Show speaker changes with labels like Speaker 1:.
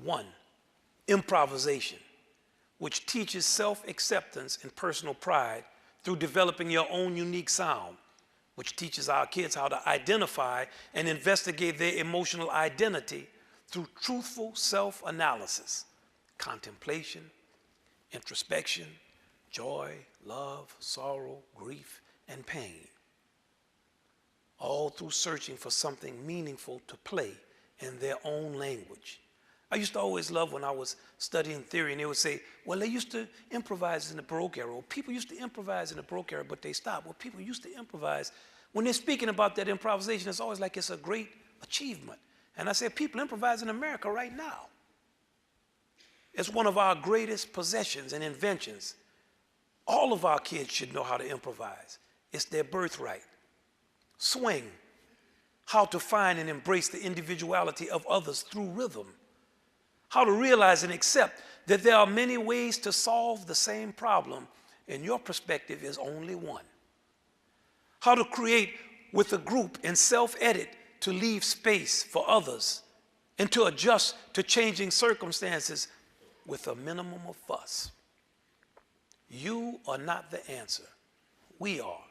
Speaker 1: One, improvisation, which teaches self-acceptance and personal pride through developing your own unique sound, which teaches our kids how to identify and investigate their emotional identity through truthful self-analysis, contemplation, introspection, joy, love, sorrow, grief, and pain, all through searching for something meaningful to play in their own language. I used to always love when I was studying theory and they would say, well, they used to improvise in the Baroque era. Well, people used to improvise in the Baroque era, but they stopped. Well, people used to improvise. When they're speaking about that improvisation, it's always like it's a great achievement. And I said, people improvise in America right now. It's one of our greatest possessions and inventions. All of our kids should know how to improvise. It's their birthright. Swing, how to find and embrace the individuality of others through rhythm. How to realize and accept that there are many ways to solve the same problem, and your perspective is only one. How to create with a group and self-edit to leave space for others and to adjust to changing circumstances with a minimum of fuss. You are not the answer. We are.